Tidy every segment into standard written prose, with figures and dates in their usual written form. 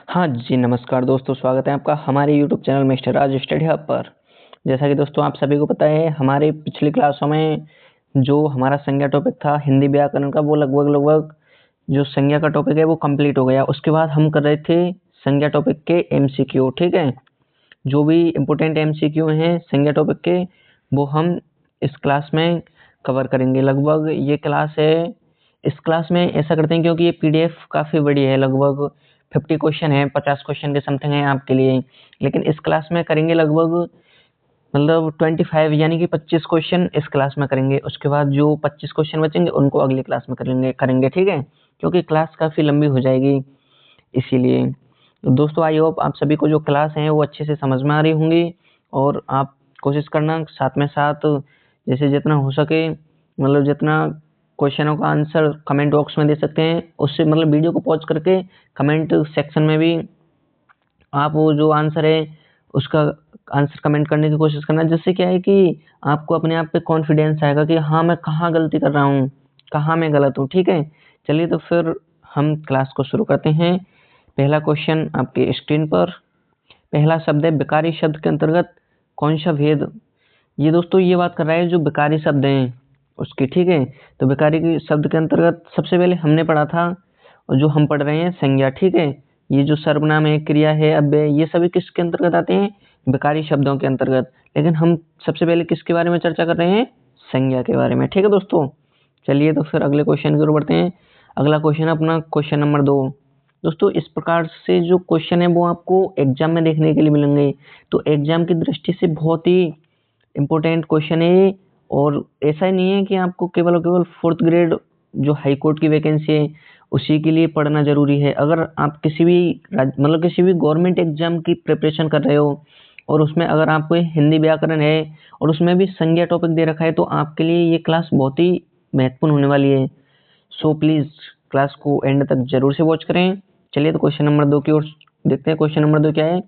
हाँ जी, नमस्कार दोस्तों, स्वागत है आपका हमारे यूट्यूब चैनल मिस्टर राज स्टडी हब पर। जैसा कि दोस्तों आप सभी को पता है, हमारे पिछली क्लासों में जो हमारा संज्ञा टॉपिक था हिंदी व्याकरण का, वो लगभग जो संज्ञा का टॉपिक है वो कंप्लीट हो गया। उसके बाद हम कर रहे थे संज्ञा टॉपिक के एमसीक्यू, ठीक है। जो भी इम्पोर्टेंट एमसीक्यू हैं संज्ञा टॉपिक के, वो हम इस क्लास में कवर करेंगे। लगभग ये क्लास है, इस क्लास में ऐसा करते हैं क्योंकि ये पीडीएफ काफ़ी बड़ी है, लगभग 50 क्वेश्चन है, 50 क्वेश्चन के समथिंग है आपके लिए। लेकिन इस क्लास में करेंगे लगभग मतलब 25 यानी कि 25 क्वेश्चन इस क्लास में करेंगे। उसके बाद जो 25 क्वेश्चन बचेंगे उनको अगली क्लास में करेंगे, ठीक है, क्योंकि क्लास काफ़ी लंबी हो जाएगी इसीलिए। तो दोस्तों आई होप आप सभी को जो क्लास है वो अच्छे से समझ में आ रही होंगी, और आप कोशिश करना साथ में साथ जैसे जितना हो सके, मतलब जितना क्वेश्चनों का आंसर कमेंट बॉक्स में दे सकते हैं, उससे मतलब वीडियो को पॉज करके कमेंट सेक्शन में भी आप वो जो आंसर है उसका आंसर कमेंट करने की कोशिश करना, जिससे क्या है कि आपको अपने आप पे कॉन्फिडेंस आएगा कि हाँ मैं कहाँ गलती कर रहा हूँ, कहाँ मैं गलत हूँ, ठीक है। चलिए तो फिर हम क्लास को शुरू करते हैं। पहला क्वेश्चन आपकी स्क्रीन पर। पहला शब्द है विकारी शब्द के अंतर्गत कौन सा भेद। ये दोस्तों ये बात कर रहा है जो विकारी शब्द हैं उसकी, ठीक है। तो विकारी के शब्द के अंतर्गत सबसे पहले हमने पढ़ा था, और जो हम पढ़ रहे हैं संज्ञा, ठीक है। ये जो सर्वनाम है, क्रिया है, अव्यय, ये सभी किसके अंतर्गत आते हैं, विकारी शब्दों के अंतर्गत। लेकिन हम सबसे पहले किसके बारे में चर्चा कर रहे हैं, संज्ञा के बारे में, ठीक है दोस्तों। चलिए तो फिर अगले क्वेश्चन की ओर बढ़ते हैं। अगला क्वेश्चन अपना क्वेश्चन नंबर 2। दोस्तों इस प्रकार से जो क्वेश्चन है वो आपको एग्जाम में देखने के लिए मिलेंगे, तो एग्जाम की दृष्टि से बहुत ही इम्पोर्टेंट क्वेश्चन है। और ऐसा ही नहीं है कि आपको केवल और केवल 4th ग्रेड जो हाई कोर्ट की वैकेंसी है उसी के लिए पढ़ना जरूरी है। अगर आप किसी भी मतलब किसी भी गवर्नमेंट एग्जाम की प्रिपरेशन कर रहे हो और उसमें अगर आपको हिंदी व्याकरण है और उसमें भी संज्ञा टॉपिक दे रखा है, तो आपके लिए ये क्लास बहुत ही महत्वपूर्ण होने वाली है। सो प्लीज क्लास को एंड तक जरूर से वॉच करें। चलिए तो क्वेश्चन नंबर 2 की ओर देखते हैं। क्वेश्चन नंबर 2 क्या है,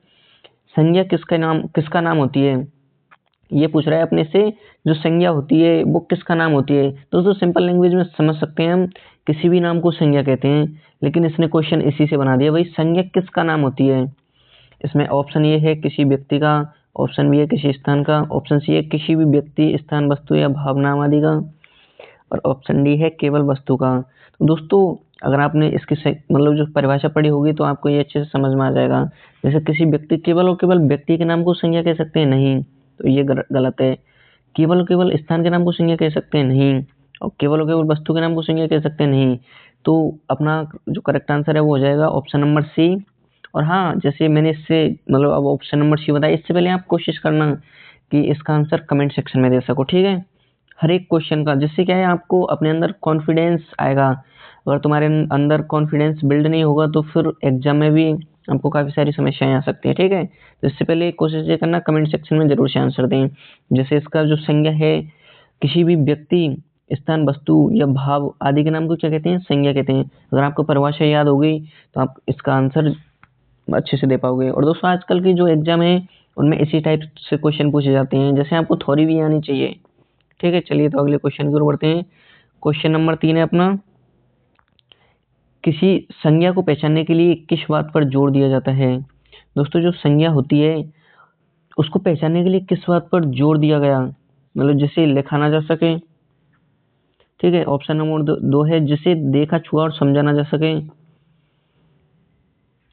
संज्ञा किसका नाम होती है। ये पूछ रहा है अपने से, जो संज्ञा होती है वो किसका नाम होती है। दोस्तों सिंपल लैंग्वेज में समझ सकते हैं हम, किसी भी नाम को संज्ञा कहते हैं, लेकिन इसने क्वेश्चन इसी से बना दिया, भाई संज्ञा किसका नाम होती है। इसमें ऑप्शन ये है किसी व्यक्ति का, ऑप्शन बी है किसी स्थान का, ऑप्शन सी है किसी भी व्यक्ति, स्थान, वस्तु या भावनाम आदि का, और ऑप्शन डी है केवल वस्तु का। तो दोस्तों अगर आपने इसकी मतलब जो परिभाषा पढ़ी होगी तो आपको ये अच्छे से समझ में आ जाएगा। जैसे किसी व्यक्ति, केवल और केवल व्यक्ति के नाम को संज्ञा कह सकते हैं, नहीं, तो ये गलत है। केवल और केवल स्थान के नाम को संज्ञा कह सकते हैं, नहीं, और केवल और केवल वस्तु के नाम को संज्ञा कह सकते हैं, नहीं। तो अपना जो करेक्ट आंसर है वो हो जाएगा ऑप्शन नंबर सी। और हाँ, जैसे मैंने इससे मतलब अब ऑप्शन नंबर सी बताया, इससे पहले आप कोशिश करना कि इसका आंसर कमेंट सेक्शन में दे सको, ठीक है, हर एक क्वेश्चन का, जिससे क्या है आपको अपने अंदर कॉन्फिडेंस आएगा। अगर तुम्हारे अंदर कॉन्फिडेंस बिल्ड नहीं होगा तो फिर एग्जाम में भी आपको काफ़ी सारी समस्याएं आ सकती है, ठीक है। तो इससे पहले कोशिश ये करना कमेंट सेक्शन में जरूर से आंसर दें। जैसे इसका जो संज्ञा है, किसी भी व्यक्ति, स्थान, वस्तु या भाव आदि के नाम को क्या कहते हैं, संज्ञा कहते हैं। अगर आपको परिभाषा याद हो गई तो आप इसका आंसर अच्छे से दे पाओगे। और दोस्तों आजकल की जो एग्जाम है उनमें इसी टाइप से क्वेश्चन पूछे जाते हैं, जैसे आपको थ्योरी भी आनी चाहिए, ठीक है। चलिए तो अगले क्वेश्चन की ओर बढ़ते हैं। क्वेश्चन नंबर 3 है अपना, किसी संज्ञा को पहचानने के लिए किस बात पर जोर दिया जाता है। दोस्तों जो संज्ञा होती है उसको पहचानने के लिए किस बात पर जोर दिया गया, मतलब जिसे लिखा ना जा सके, ठीक है। ऑप्शन नंबर 2 है जिसे देखा, छुआ और समझा ना जा सके।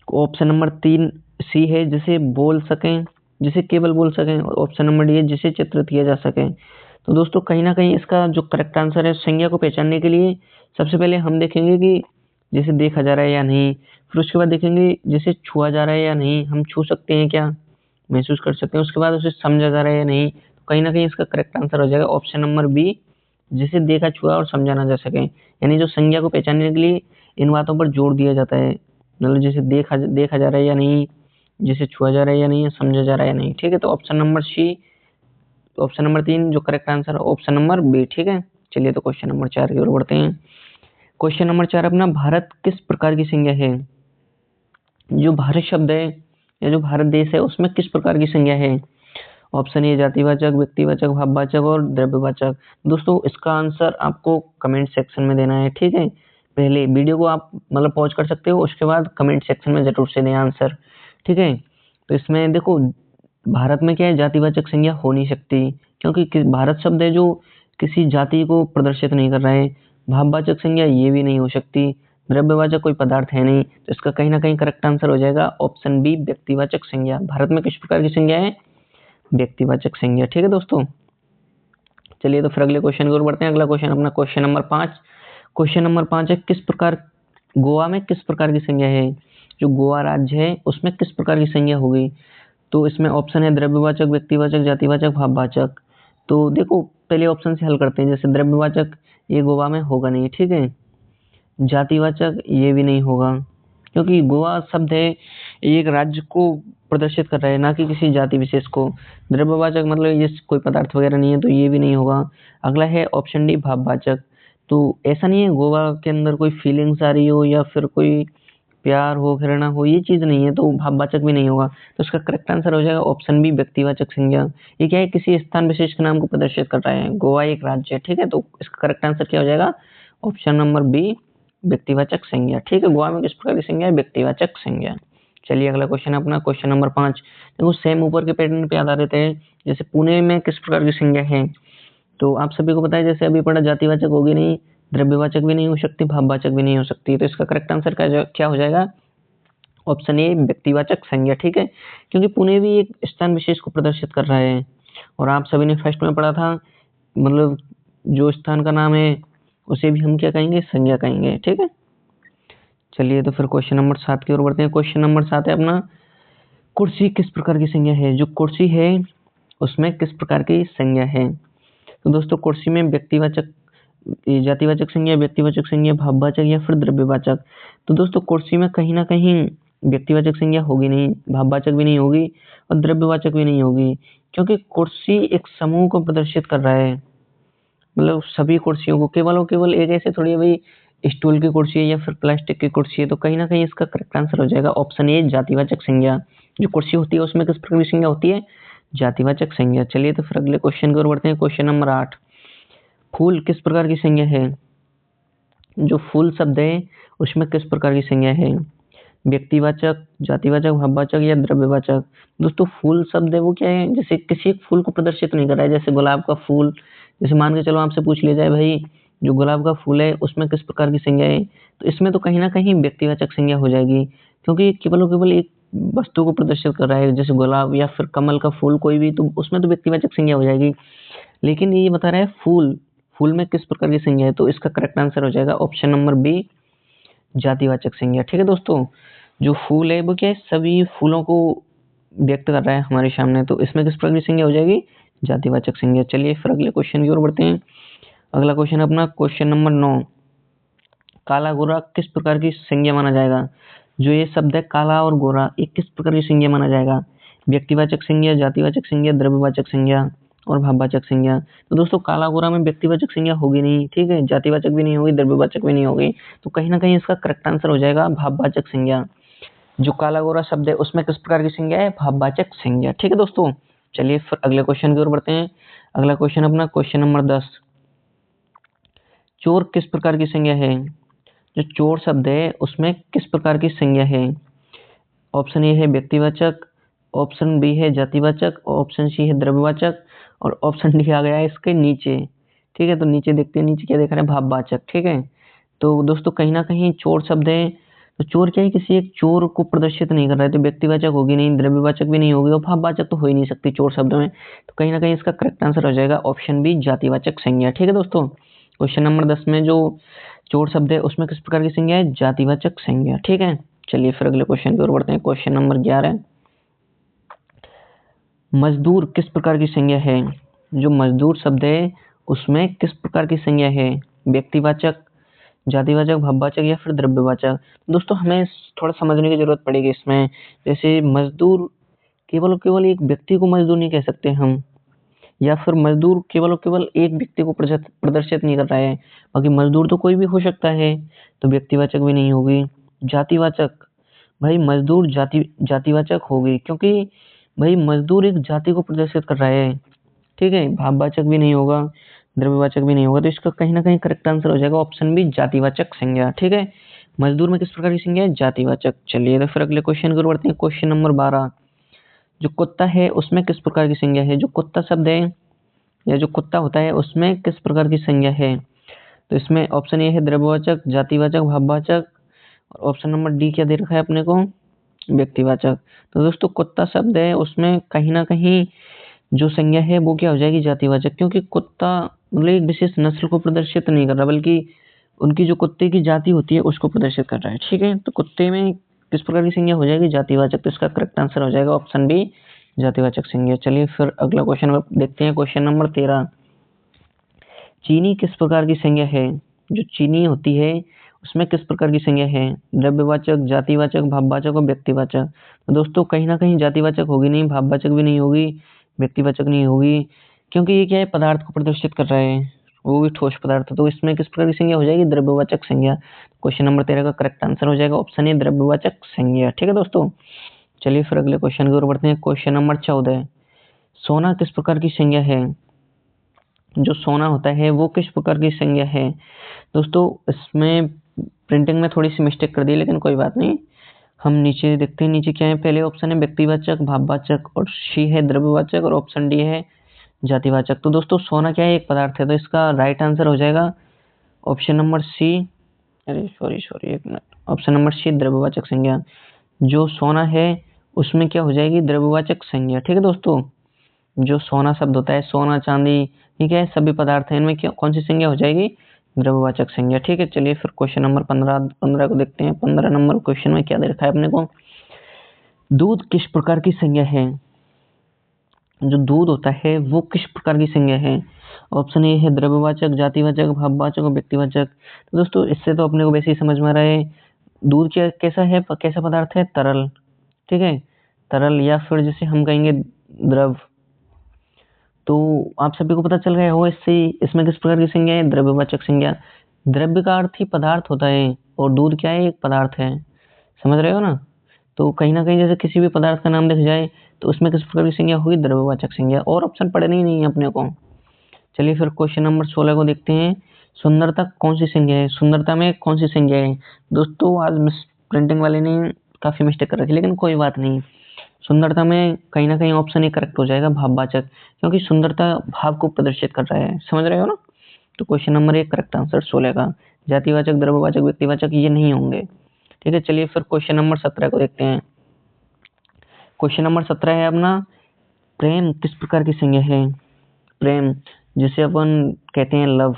ऑप्शन नंबर 3 सी है जिसे बोल सकें, जिसे केवल बोल सकें। और ऑप्शन नंबर डी है जिसे चित्रित किया जा सके। तो दोस्तों कहीं ना कहीं इसका जो करेक्ट आंसर है, संज्ञा को पहचानने के लिए सबसे पहले हम देखेंगे कि जिसे देखा जा रहा है या नहीं, फिर उसके बाद देखेंगे जिसे छुआ जा रहा है या नहीं, हम छू सकते हैं क्या, महसूस कर सकते हैं, उसके बाद उसे समझा जा रहा है या नहीं। तो कहीं ना कहीं इसका करेक्ट आंसर हो जाएगा ऑप्शन नंबर बी, जिसे देखा, छुआ और समझा ना जा सके। यानी जो संज्ञा को पहचानने के लिए इन बातों पर जोर दिया जाता है, मतलब जिसे देखा जा रहा है या नहीं, जिसे छुआ जा रहा है या नहीं, समझा जा रहा है या नहीं, ठीक है। तो option number C, option number 3 जो करेक्ट आंसर है ऑप्शन नंबर बी, ठीक है। चलिए तो क्वेश्चन नंबर 4 की ओर बढ़ते हैं। क्वेश्चन नंबर 4 अपना, भारत किस प्रकार की संज्ञा है। जो भारत शब्द है या जो भारत देश है उसमें किस प्रकार की संज्ञा है। ऑप्शन ए जातिवाचक, व्यक्तिवाचक, भाववाचक और द्रव्यवाचक। दोस्तों इसका आंसर आपको कमेंट सेक्शन में देना है, ठीक है। पहले वीडियो को आप मतलब पॉज कर सकते हो, उसके बाद कमेंट सेक्शन में जरूर से दें आंसर, ठीक है। तो इसमें देखो भारत में क्या है, जातिवाचक संज्ञा हो नहीं सकती, क्योंकि भारत शब्द है जो किसी जाति को प्रदर्शित नहीं कर रहा है। भाववाचक संज्ञा ये भी नहीं हो सकती, द्रव्यवाचक कोई पदार्थ है नहीं, तो इसका कहीं ना कहीं करेक्ट आंसर हो जाएगा ऑप्शन बी, व्यक्तिवाचक संज्ञा। भारत में किस प्रकार की संज्ञा है, व्यक्तिवाचक संज्ञा, ठीक है दोस्तों। चलिए तो फिर अगले क्वेश्चन की ओर बढ़ते हैं। अगला क्वेश्चन अपना क्वेश्चन नंबर 5। क्वेश्चन नंबर 5 है, किस प्रकार गोवा में किस प्रकार की संज्ञा है, जो गोवा राज्य है उसमें किस प्रकार की संज्ञा होगी। तो इसमें ऑप्शन है द्रव्यवाचक, व्यक्तिवाचक, जातिवाचक, भाववाचक। तो देखो पहले ऑप्शन से हल करते हैं। जैसे द्रव्यवाचक ये गोवा में होगा नहीं, ठीक है। जातिवाचक ये भी नहीं होगा, क्योंकि गोवा शब्द है एक राज्य को प्रदर्शित कर रहा है, ना कि किसी जाति विशेष को। द्रव्यवाचक मतलब ये कोई पदार्थ वगैरह नहीं है, तो ये भी नहीं होगा। अगला है ऑप्शन डी, भाववाचक। तो ऐसा नहीं है गोवा के अंदर कोई फीलिंग्स आ रही हो या फिर कोई प्यार हो, घृणा हो, ये चीज नहीं है, तो भाववाचक भी नहीं होगा। तो इसका करेक्ट आंसर हो जाएगा ऑप्शन बी, व्यक्तिवाचक संज्ञा। ये क्या है, किसी स्थान विशेष के नाम को प्रदर्शित कर रहा है। गोवा एक राज्य है, ठीक है। तो इसका करेक्ट आंसर क्या हो जाएगा, ऑप्शन नंबर बी, व्यक्तिवाचक संज्ञा, ठीक है। गोवा में किस प्रकार की संज्ञा है, व्यक्तिवाचक संज्ञा। चलिए अगला क्वेश्चन है अपना क्वेश्चन नंबर 5। देखो सेम ऊपर के पैटर्न पे आधारित है। जैसे पुणे में किस प्रकार की संज्ञा है, तो आप सभी को पता है, जैसे अभी पढ़ा, जातिवाचक होगी नहीं, द्रव्यवाचक भी नहीं हो सकती, भाववाचक भी नहीं हो सकती। तो इसका करेक्ट आंसर क्या हो जाएगा, ऑप्शन ए, व्यक्तिवाचक संज्ञा, ठीक है। क्योंकि पुणे भी एक स्थान विशेष को प्रदर्शित कर रहा है, और आप सभी ने फर्स्ट में पढ़ा था, मतलब जो स्थान का नाम है उसे भी हम क्या कहेंगे, संज्ञा कहेंगे, ठीक है। चलिए तो फिर क्वेश्चन नंबर 7 की ओर बढ़ते हैं। क्वेश्चन नंबर 7 है अपना, कुर्सी किस प्रकार की संज्ञा है, जो कुर्सी है उसमें किस प्रकार की संज्ञा है। तो दोस्तों कुर्सी में व्यक्तिवाचक, जातिवाचक संज्ञा, व्यक्तिवाचक संज्ञा, भाववाचक या फिर द्रव्यवाचक। तो दोस्तों कुर्सी में कहीं ना कहीं व्यक्तिवाचक संज्ञा होगी नहीं, भाववाचक भी नहीं होगी और द्रव्यवाचक भी नहीं होगी, क्योंकि कुर्सी एक समूह को प्रदर्शित कर रहा है। मतलब सभी कुर्सियों को, केवल और केवल एक ऐसे थोड़ी है भाई स्टूल की कुर्सी है या फिर प्लास्टिक की कुर्सी है। तो कहीं ना कहीं इसका करेक्ट आंसर हो जाएगा ऑप्शन ए, जातिवाचक संज्ञा। जो कुर्सी होती है उसमें किस प्रकार की संज्ञा होती है, जातिवाचक संज्ञा। चलिए तो फिर अगले क्वेश्चन की ओर बढ़ते हैं। क्वेश्चन नंबर 8, फूल किस प्रकार की संज्ञा है, जो फूल शब्द है उसमें किस प्रकार की संज्ञा है, व्यक्तिवाचक, जातिवाचक, भाववाचक या द्रव्यवाचक। दोस्तों फूल शब्द है वो क्या है, जैसे किसी एक फूल को प्रदर्शित नहीं कर रहा है। जैसे गुलाब का फूल, जैसे मान के चलो आपसे पूछ लिया जाए भाई जो गुलाब का फूल है उसमें किस प्रकार की संज्ञा है, तो इसमें तो कहीं ना कहीं व्यक्तिवाचक संज्ञा हो जाएगी, क्योंकि केवल और केवल एक वस्तु को प्रदर्शित कर रहा है। जैसे गुलाब या फिर कमल का फूल कोई भी, तो उसमें तो व्यक्तिवाचक संज्ञा हो जाएगी। लेकिन ये बता रहा है फूल, फूल में किस प्रकार की संज्ञा है, तो इसका करेक्ट आंसर हो जाएगा ऑप्शन नंबर बी, जातिवाचक संज्ञा, ठीक है दोस्तों। जो फूल है वो क्या है, सभी फूलों को व्यक्त कर रहा है हमारे सामने, तो इसमें किस प्रकार की संज्ञा हो जाएगी, जातिवाचक संज्ञा। चलिए फिर अगले क्वेश्चन की ओर बढ़ते हैं। अगला क्वेश्चन अपना क्वेश्चन नंबर 9, काला गोरा किस प्रकार की संज्ञा माना जाएगा। जो ये शब्द है काला और गोरा, ये किस प्रकार की संज्ञा माना जाएगा, व्यक्तिवाचक संज्ञा, जातिवाचक संज्ञा, द्रव्यवाचक संज्ञा और भाववाचक संज्ञा। तो दोस्तों काला गोरा में व्यक्तिवाचक संज्ञा होगी नहीं, ठीक है, जातिवाचक भी नहीं होगी, द्रव्यवाचक भी नहीं होगी, तो कहीं ना कहीं इसका करेक्ट आंसर हो जाएगा भाववाचक संज्ञा। जो काला गोरा शब्द है उसमें किस प्रकार की संज्ञा है, भाववाचक संज्ञा, ठीक है दोस्तों। चलिए फिर अगले क्वेश्चन की ओर बढ़ते हैं। अगला क्वेश्चन अपना क्वेश्चन नंबर 10, चोर किस प्रकार की संज्ञा है। जो चोर शब्द है उसमें किस प्रकार की संज्ञा है, ऑप्शन ए है व्यक्तिवाचक, ऑप्शन बी है जातिवाचक, ऑप्शन सी है द्रव्यवाचक और ऑप्शन डी आ गया है इसके नीचे, ठीक है। तो नीचे देखते हैं, नीचे क्या देख रहे हैं, भाववाचक, ठीक है। तो दोस्तों कहीं ना कहीं चोर शब्द है, तो चोर क्या है, किसी एक चोर को प्रदर्शित नहीं कर रहा है, तो व्यक्तिवाचक होगी नहीं, द्रव्यवाचक भी नहीं होगी और भाववाचक तो हो ही नहीं सकती चोर शब्द में। तो कहीं ना कहीं इसका करेक्ट आंसर हो जाएगा ऑप्शन बी, जातिवाचक संज्ञा, ठीक है दोस्तों। क्वेश्चन नंबर 10 में जो चोर शब्द है उसमें किस प्रकार की संज्ञा है, जातिवाचक संज्ञा, ठीक है। चलिए फिर अगले क्वेश्चन की ओर बढ़ते हैं। क्वेश्चन नंबर 11, मजदूर किस प्रकार की संज्ञा है। जो मजदूर शब्द है उसमें किस प्रकार की संज्ञा है, व्यक्तिवाचक, जातिवाचक, भाववाचक या फिर द्रव्यवाचक। दोस्तों हमें थोड़ा समझने की जरूरत पड़ेगी इसमें। जैसे मजदूर, केवल और केवल एक व्यक्ति को मजदूर नहीं कह सकते हम, या फिर मजदूर केवल और केवल एक व्यक्ति को प्रदर्शित नहीं कर रहा है, बाकी मजदूर तो कोई भी हो सकता है, तो व्यक्तिवाचक भी नहीं होगी। जातिवाचक, भाई मजदूर जातिवाचक होगी, क्योंकि भाई मजदूर एक जाति को प्रदर्शित कर रहा है, ठीक है। भाववाचक भी नहीं होगा, द्रव्यवाचक भी नहीं होगा, तो इसका कहीं ना कहीं करेक्ट आंसर हो जाएगा ऑप्शन बी, जातिवाचक संज्ञा। ठीक है, मजदूर में किस प्रकार की संज्ञा है? जातिवाचक। चलिए तो फिर अगले क्वेश्चन की ओर बढ़ते हैं। क्वेश्चन नंबर 12, जो कुत्ता है उसमें किस प्रकार की संज्ञा है? जो कुत्ता शब्द है या जो कुत्ता होता है उसमें किस प्रकार की संज्ञा है? तो इसमें ऑप्शन ए है द्रव्यवाचक, जातिवाचक, भाववाचक, और ऑप्शन नंबर डी क्या दे रखा है अपने को? व्यक्तिवाचक। तो दोस्तों कुत्ता शब्द है उसमें कहीं ना कहीं जो संज्ञा है वो क्या हो जाएगी? जातिवाचक, क्योंकि कुत्ता मतलब एक विशेष नस्ल को प्रदर्शित नहीं कर रहा, बल्कि उनकी जो कुत्ते की जाति होती है उसको प्रदर्शित कर रहा है। ठीक है, तो कुत्ते में किस प्रकार की संज्ञा हो जाएगी? जातिवाचक। तो इसका करेक्ट आंसर हो जाएगा ऑप्शन बी, जातिवाचक संज्ञा। चलिए फिर अगला क्वेश्चन देखते हैं। क्वेश्चन नंबर 13, चीनी किस प्रकार की संज्ञा है? जो चीनी होती है उसमें किस प्रकार की संज्ञा है? द्रव्यवाचक, जातिवाचक, भाववाचक और व्यक्तिवाचक। तो दोस्तों कहीं ना कहीं जातिवाचक होगी नहीं, भाववाचक भी नहीं होगी, व्यक्तिवाचक नहीं होगी, क्योंकि ये क्या है? पदार्थ को प्रदर्शित कर रहा है, वो भी ठोस पदार्थ। तो इसमें किस प्रकार की संज्ञा हो जाएगी? द्रव्यवाचक संज्ञा। क्वेश्चन नंबर 13 का करेक्ट आंसर हो जाएगा ऑप्शन ए, द्रव्यवाचक संज्ञा। ठीक है दोस्तों, चलिए फिर अगले क्वेश्चन की ओर बढ़ते हैं। क्वेश्चन नंबर 14, सोना किस प्रकार की संज्ञा है? जो सोना होता है वो किस प्रकार की संज्ञा है? दोस्तों इसमें प्रिंटिंग में थोड़ी सी मिस्टेक कर दी, लेकिन कोई बात नहीं, हम नीचे देखते हैं। नीचे क्या है? पहले ऑप्शन है व्यक्तिवाचक, भाववाचक, और सी है द्रव्यवाचक, और ऑप्शन डी है जातिवाचक। तो दोस्तों सोना क्या है? एक पदार्थ है, तो इसका राइट आंसर हो जाएगा ऑप्शन नंबर सी, अरे सॉरी एक मिनट, ऑप्शन नंबर सी, द्रव्यवाचक संज्ञा। जो सोना है उसमें क्या हो जाएगी? द्रव्यवाचक संज्ञा। ठीक है दोस्तों, जो सोना शब्द होता है, सोना, चांदी, ठीक है, सभी पदार्थ हैं, इनमें कौन सी संज्ञा हो जाएगी? द्रव्यवाचक संज्ञा। ठीक है, चलिए फिर क्वेश्चन नंबर 15 को देखते हैं। 15 नंबर क्वेश्चन में क्या दे रखा है अपने को? दूध किस प्रकार की संज्ञा है? जो दूध होता है वो किस प्रकार की संज्ञा है? ऑप्शन ए है द्रव्यवाचक, जातिवाचक, भाववाचक और व्यक्तिवाचक। तो दोस्तों इससे तो अपने को वैसे ही समझ में आ रहा है, दूध क्या कैसा है? कैसा पदार्थ है? तरल। ठीक है, तरल, या फिर जिसे हम कहेंगे द्रव। तो आप सभी को पता चल गया हो इससे इसमें किस प्रकार की संज्ञा है? द्रव्यवाचक संज्ञा। द्रव्य का अर्थ ही पदार्थ होता है, और दूध क्या है? एक पदार्थ है, समझ रहे हो ना? तो कहीं ना कहीं जैसे किसी भी पदार्थ का नाम दिख जाए तो उसमें किस प्रकार की संज्ञा होगी? द्रव्यवाचक संज्ञा। और ऑप्शन पढ़ने ही नहीं है अपने को। चलिए फिर क्वेश्चन नंबर 16 को देखते हैं। सुंदरता कौन सी संज्ञा है? सुंदरता में कौन सी संज्ञा है? दोस्तों आज मिस प्रिंटिंग वाले ने काफी मिस्टेक कर रखी, लेकिन कोई बात नहीं। सुंदरता में कहीं ना कहीं ऑप्शन ही करेक्ट हो जाएगा, भाववाचक, क्योंकि सुंदरता भाव को प्रदर्शित कर रहा है, समझ रहे हो ना? तो क्वेश्चन नंबर 1 करेक्ट आंसर 16 का। जातिवाचक, द्रव्यवाचक, व्यक्तिवाचक ये नहीं होंगे। ठीक है, चलिए फिर क्वेश्चन नंबर 17 को देखते हैं। क्वेश्चन नंबर 17 है अपना, प्रेम किस प्रकार की संज्ञा है? प्रेम जिसे अपन कहते हैं लव,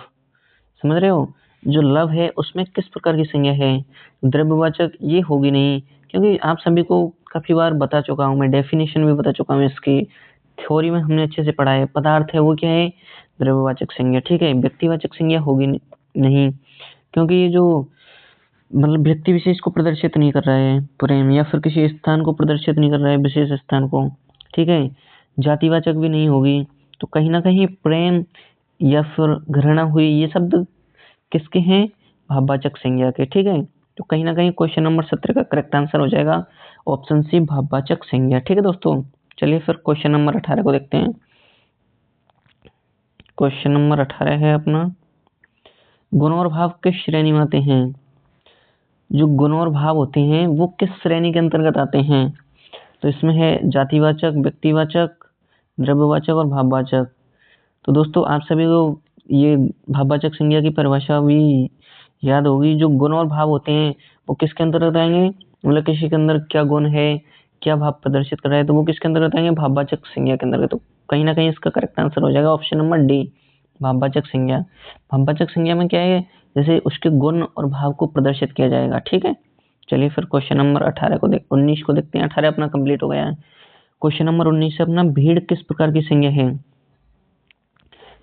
समझ रहे हो? जो लव है उसमें किस प्रकार की संज्ञा है? द्रव्यवाचक ये होगी नहीं, क्योंकि आप सभी को काफी बार बता चुका हूँ मैं, डेफिनेशन भी बता चुका हूँ इसकी, थ्योरी में हमने अच्छे से पढ़ा है। पदार्थ है वो क्या है? द्रव्यवाचक संज्ञा। ठीक है, व्यक्तिवाचक संज्ञा होगी नहीं, क्योंकि ये जो मतलब व्यक्ति विशेष को प्रदर्शित नहीं कर रहा है प्रेम, या फिर किसी स्थान को प्रदर्शित नहीं कर रहा है, विशेष स्थान को। ठीक है, जातिवाचक भी नहीं होगी, तो कहीं ना कहीं प्रेम या फिर घृणा हुई, ये शब्द किसके हैं? भाववाचक संज्ञा के। ठीक है, तो कहीं ना कहीं क्वेश्चन नंबर 17 का करेक्ट आंसर हो जाएगा ऑप्शन सी, भाववाचक संज्ञा। ठीक है दोस्तों, चलिए फिर क्वेश्चन नंबर 18 को देखते हैं। क्वेश्चन नंबर 18 है अपना, गुण और भाव किस श्रेणी में आते हैं? जो गुण और भाव होते हैं वो किस श्रेणी के अंतर्गत आते हैं? तो इसमें है जातिवाचक, व्यक्तिवाचक, द्रव्यवाचक और भाववाचक। तो दोस्तों आप सभी को ये भाववाचक संज्ञा की परिभाषा भी याद होगी। जो गुण और भाव होते हैं वो किसके अंतर्गत आएंगे? मतलब किसी के अंदर क्या गुण है, क्या भाव प्रदर्शित कर रहा है, तो वो किसके अंतर्गत आएंगे? भाववाचक संज्ञा के अंतर्गत। तो कहीं ना कहीं इसका करेक्ट आंसर हो जाएगा ऑप्शन नंबर डी, भाववाचक संज्ञा। भाववाचक संज्ञा में क्या है? जैसे उसके गुण और भाव को प्रदर्शित किया जाएगा। ठीक है, चलिए फिर क्वेश्चन नंबर 19 को देखते हैं। 18 अपना कंप्लीट हो गया है। क्वेश्चन नंबर 19 से अपना, भीड़ किस प्रकार की संज्ञा है?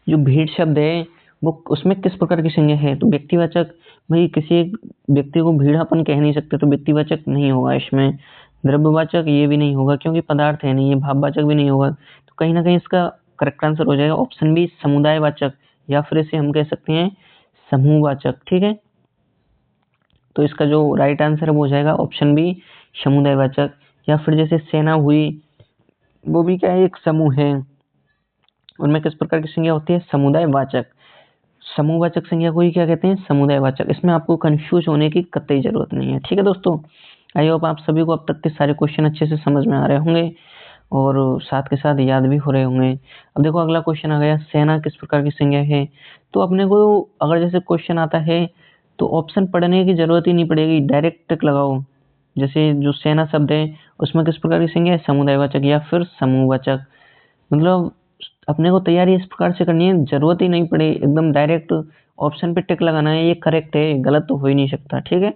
जो भीड़ शब्द है वो उसमें किस प्रकार की संज्ञा है? तो व्यक्तिवाचक, भाई किसी एक व्यक्ति को भीड़ अपन कह नहीं सकते, तो व्यक्तिवाचक नहीं होगा इसमें। द्रव्यवाचक ये भी नहीं होगा, क्योंकि पदार्थ है नहीं। ये भाववाचक भी नहीं होगा, तो कहीं ना कहीं इसका करेक्ट आंसर हो जाएगा ऑप्शन बी, समुदायवाचक, या फिर इसे हम कह सकते हैं समूहवाचक। ठीक है, तो इसका जो राइट आंसर है वो हो जाएगा ऑप्शन बी, समुदायवाचक। या फिर जैसे सेना हुई, वो भी क्या है? एक समूह है, उनमें किस प्रकार की संज्ञा होती है? समुदायवाचक। समूहवाचक संज्ञा को ही क्या कहते हैं, समुदायवाचक। इसमें आपको कंफ्यूज होने की कतई जरूरत नहीं है। ठीक है दोस्तों, आई होप आप सभी को अब तक के सारे क्वेश्चन अच्छे से समझ में आ रहे होंगे और साथ के साथ याद भी हो रहे होंगे। अब देखो अगला क्वेश्चन आ गया, सेना किस प्रकार की संज्ञा है। तो अपने को अगर जैसे क्वेश्चन आता है तो ऑप्शन पढ़ने की जरूरत ही नहीं पड़ेगी, डायरेक्ट टिक लगाओ। जैसे जो सेना शब्द है उसमें किस प्रकार की संज्ञा है, समुदायवाचक या फिर समूहवाचक। मतलब अपने को तैयारी इस प्रकार से करनी है, जरूरत ही नहीं पड़े, एकदम डायरेक्ट ऑप्शन पे टिक लगाना है, ये करेक्ट है, गलत तो हो ही नहीं सकता। ठीक है,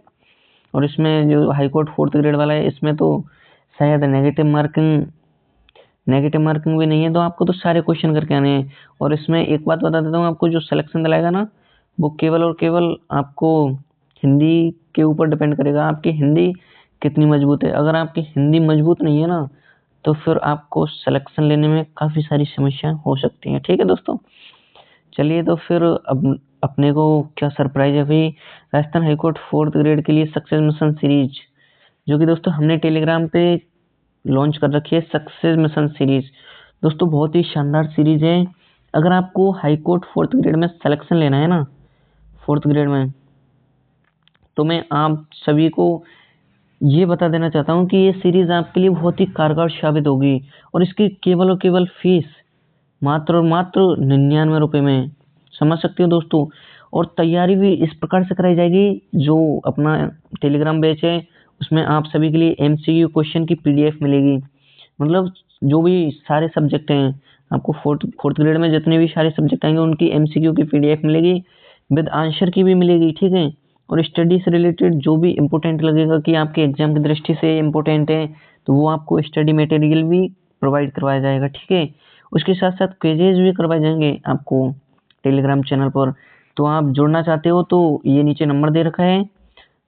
और इसमें जो हाईकोर्ट 4th ग्रेड वाला है इसमें तो शायद नेगेटिव मार्किंग भी नहीं है, तो आपको तो सारे क्वेश्चन करके आने हैं। और इसमें एक बात बता देता हूँ, आपको जो सिलेक्शन दिलाएगा ना वो केवल और केवल आपको हिंदी के ऊपर डिपेंड करेगा, आपकी हिंदी कितनी मजबूत है। अगर आपकी हिंदी मजबूत नहीं है ना तो फिर आपको सिलेक्शन लेने में काफ़ी सारी समस्याएं हो सकती हैं। ठीक है दोस्तों, चलिए तो फिर अब अपने को क्या सरप्राइज है भाई, राजस्थान हाईकोर्ट 4th ग्रेड के लिए सक्सेस मिशन सीरीज, जो कि दोस्तों हमने टेलीग्राम पे लॉन्च कर रखी है, सक्सेस मिशन सीरीज। दोस्तों बहुत ही शानदार सीरीज है। अगर आपको हाईकोर्ट 4th ग्रेड में सिलेक्शन लेना है ना 4th ग्रेड में, तो मैं आप सभी को ये बता देना चाहता हूँ कि ये सीरीज आपके लिए बहुत ही कारगर साबित होगी। और इसकी केवल और केवल फीस मात्र और मात्र 99 रुपये में, समझ सकते हो दोस्तों। और तैयारी भी इस प्रकार से कराई जाएगी, जो अपना टेलीग्राम बैच है उसमें आप सभी के लिए MCQ क्वेश्चन की PDF मिलेगी। मतलब जो भी सारे सब्जेक्ट हैं, आपको फोर्थ ग्रेड में जितने भी सारे सब्जेक्ट आएंगे उनकी MCQ की PDF मिलेगी, विद आंसर की भी मिलेगी। ठीक है, और स्टडी से रिलेटेड जो भी इम्पोर्टेंट लगेगा कि आपके एग्जाम की दृष्टि से इम्पोर्टेंट है, तो वो आपको स्टडी मटेरियल भी प्रोवाइड करवाया जाएगा। ठीक है, उसके साथ साथ क्विजेज भी करवाए जाएंगे आपको टेलीग्राम चैनल पर। तो आप जुड़ना चाहते हो तो ये नीचे नंबर दे रखा है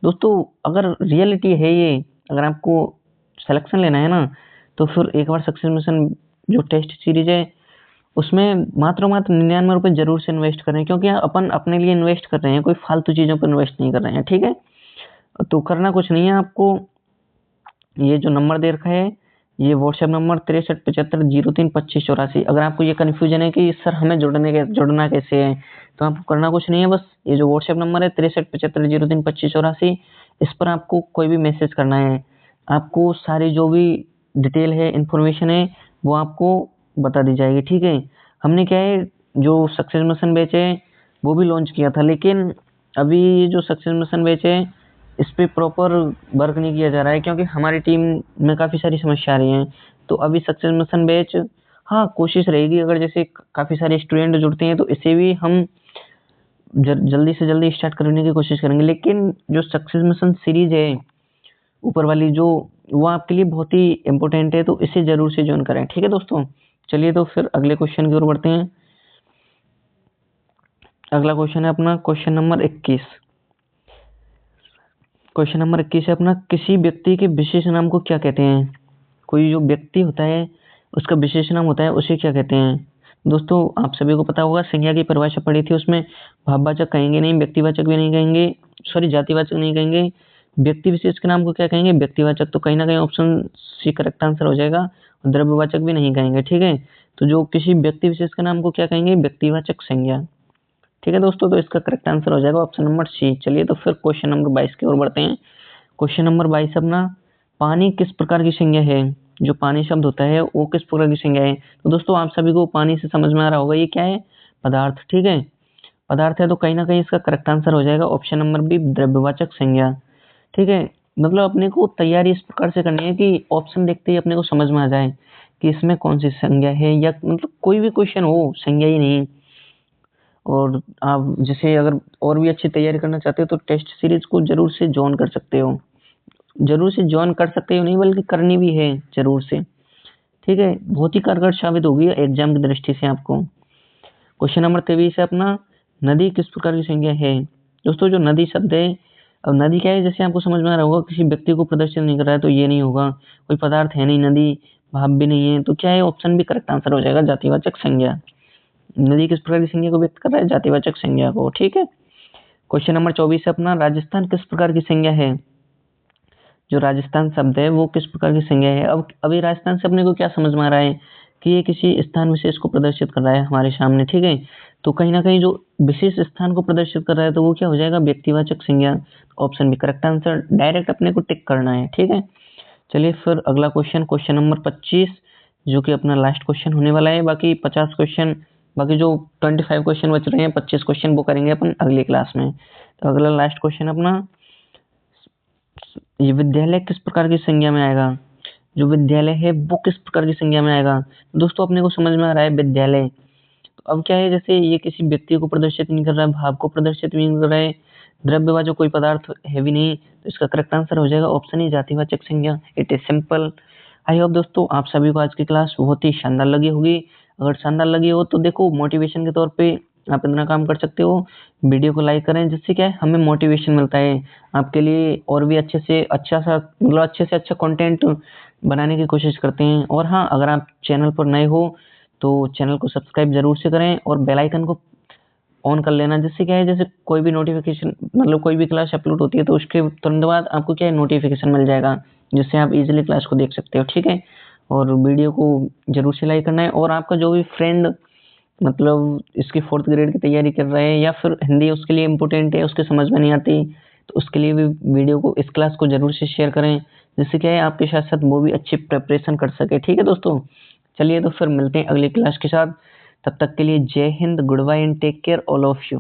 दोस्तों। अगर रियलिटी है ये, अगर आपको सिलेक्शन लेना है ना तो फिर एक बार सक्सेस मिशन जो टेस्ट सीरीज है उसमें मात्र 99 रुपये जरूर से इन्वेस्ट करें, क्योंकि अपन अपने लिए इन्वेस्ट कर रहे हैं, कोई फालतू चीज़ों पर इन्वेस्ट नहीं कर रहे हैं। ठीक है, तो करना कुछ नहीं है आपको, ये जो नंबर दे रखा है ये व्हाट्सएप नंबर 6375032584। अगर आपको ये कन्फ्यूजन है कि सर हमें जुड़ना कैसे है, तो आपको करना कुछ नहीं है, बस ये जो व्हाट्सएप नंबर है 6375032584, इस पर आपको कोई भी मैसेज करना है। आपको सारी जो भी डिटेल है, इन्फॉर्मेशन है, वो आपको बता दी जाएगी। ठीक है, हमने क्या है जो सक्सेस मिशन बैच है वो भी लॉन्च किया था, लेकिन अभी जो सक्सेस मिशन बैच है इस पे प्रॉपर वर्क नहीं किया जा रहा है, क्योंकि हमारी टीम में काफ़ी सारी समस्या आ रही हैं। तो अभी सक्सेस मिशन बैच, हाँ कोशिश रहेगी अगर जैसे काफ़ी सारे स्टूडेंट जुड़ते हैं तो इसे भी हम जल्दी से जल्दी स्टार्ट करने की कोशिश करेंगे। लेकिन जो सक्सेस मिशन सीरीज है ऊपर वाली, जो वो आपके लिए बहुत ही इम्पोर्टेंट है, तो इसे जरूर से ज्वाइन करें। ठीक है दोस्तों, चलिए तो फिर अगले क्वेश्चन की ओर बढ़ते हैं। अगला क्वेश्चन है अपना क्वेश्चन नंबर 21। क्वेश्चन नंबर 21 है अपना, किसी व्यक्ति के विशेष नाम को क्या कहते हैं। कोई जो व्यक्ति होता है उसका विशेष नाम होता है, उसे क्या कहते हैं। दोस्तों आप सभी को पता होगा, संज्ञा की परिभाषा पढ़ी थी, उसमें भाववाचक कहेंगे नहीं, व्यक्तिवाचक भी नहीं कहेंगे, सॉरी जातिवाचक नहीं कहेंगे, व्यक्ति विशेष के नाम को क्या कहेंगे, व्यक्तिवाचक। तो कहीं ना कहीं ऑप्शन सी करेक्ट आंसर हो जाएगा। द्रव्यवाचक भी नहीं कहेंगे। ठीक है, तो जो किसी व्यक्ति विशेष के नाम को क्या कहेंगे, व्यक्तिवाचक संज्ञा। ठीक है दोस्तों, तो इसका करेक्ट आंसर हो जाएगा ऑप्शन नंबर सी। चलिए तो फिर क्वेश्चन नंबर 22 की ओर बढ़ते हैं। क्वेश्चन नंबर 22 अपना, पानी किस प्रकार की संज्ञा है। जो पानी शब्द होता है वो किस प्रकार की संज्ञा है। तो दोस्तों आप सभी को पानी से समझ में आ रहा होगा ये क्या है, पदार्थ। ठीक है, पदार्थ है, तो कहीं ना कहीं इसका करेक्ट आंसर हो जाएगा ऑप्शन नंबर बी, द्रव्यवाचक संज्ञा। ठीक है, मतलब अपने को तैयारी इस प्रकार से करनी है कि ऑप्शन देखते ही अपने को समझ में आ जाए कि इसमें कौन सी संज्ञा है, या मतलब कोई भी क्वेश्चन हो संज्ञा ही नहीं। और आप जैसे अगर और भी अच्छी तैयारी करना चाहते हो तो टेस्ट सीरीज को जरूर से ज्वाइन कर सकते हो, जरूर से ज्वाइन कर सकते हो नहीं बल्कि करनी भी है जरूर से। ठीक है, बहुत ही कारगर साबित होगी एग्जाम की दृष्टि से आपको। क्वेश्चन नंबर 23 है अपना, नदी किस प्रकार की संज्ञा है। दोस्तों जो नदी शब्द है, अब नदी क्या है, जैसे आपको समझ में आ रहा होगा, किसी व्यक्ति को प्रदर्शित नहीं कर रहा है तो ये नहीं होगा, कोई पदार्थ है नहीं, नदी भाव भी नहीं है, तो क्या है ऑप्शन भी करेक्ट आंसर हो जाएगा, जातिवाचक संज्ञा। नदी किस प्रकार की संज्ञा को व्यक्त कर रहा है, जातिवाचक संज्ञा को। ठीक है, क्वेश्चन नंबर 24 है अपना, राजस्थान किस प्रकार की संज्ञा है। जो राजस्थान शब्द है वो किस प्रकार की संज्ञा है। अब अभी राजस्थान से अपने को क्या समझ में आ रहा है कि ये किसी स्थान विशेष को प्रदर्शित कर रहा है हमारे सामने, ठीक है। तो कहीं ना कहीं जो विशेष स्थान को प्रदर्शित कर रहा है तो वो क्या हो जाएगा, व्यक्तिवाचक संज्ञा। Option B correct answer, direct अपने को टिक करना है, ठीक है। चलिए फिर अगला क्वेश्चन नंबर 25, जो कि अपना लास्ट क्वेश्चन होने वाला है। बाकी 50 क्वेश्चन, बाकी जो 25 क्वेश्चन बच रहे हैं, 25 क्वेश्चन वो करेंगे अपन अगली क्लास में। तो अगला लास्ट क्वेश्चन अपना, ये विद्यालय किस प्रकार की संज्ञा में आएगा। जो विद्यालय है वो किस प्रकार की संज्ञा में आएगा। दोस्तों अपने को समझ में आ रहा है विद्यालय। तो अब क्या है, जैसे ये किसी व्यक्ति को प्रदर्शित नहीं कर रहा है, भाव को प्रदर्शित नहीं कर रहा है, द्रव्यवाचक कोई पदार्थ है भी नहीं, तो इसका करेक्ट आंसर हो जाएगा ऑप्शन ई, जातिवाचक संज्ञा। It is simple. I hope दोस्तों आप सभी को आज की क्लास बहुत ही शानदार लगी होगी। अगर शानदार लगी हो तो देखो, मोटिवेशन के तौर पे आप इतना काम कर सकते हो, वीडियो को लाइक करें, जिससे क्या है हमें मोटिवेशन मिलता है आपके लिए, और भी अच्छे से अच्छा कंटेंट बनाने की कोशिश करते हैं। और हाँ, अगर आप चैनल पर नए हो तो चैनल को सब्सक्राइब जरूर से करें और बेल आइकन को ऑन कर लेना, जिससे क्या है, जैसे कोई भी नोटिफिकेशन, मतलब कोई भी क्लास अपलोड होती है तो उसके तुरंत बाद आपको क्या है, नोटिफिकेशन मिल जाएगा, जिससे आप इजीली क्लास को देख सकते हो, ठीक है। और वीडियो को जरूर से लाइक करना है। और आपका जो भी फ्रेंड मतलब इसकी 4th ग्रेड की तैयारी कर रहे हैं या फिर हिंदी उसके लिए इम्पोर्टेंट है, उसके समझ में नहीं आती, तो उसके लिए भी वीडियो को, इस क्लास को जरूर से शेयर करें, जिससे क्या है आपके साथ साथ वो भी अच्छी प्रिपरेशन कर सके, ठीक है दोस्तों। चलिए तो फिर मिलते हैं अगली क्लास के साथ, तब तक के लिए Jai Hind, goodbye and take care all of you.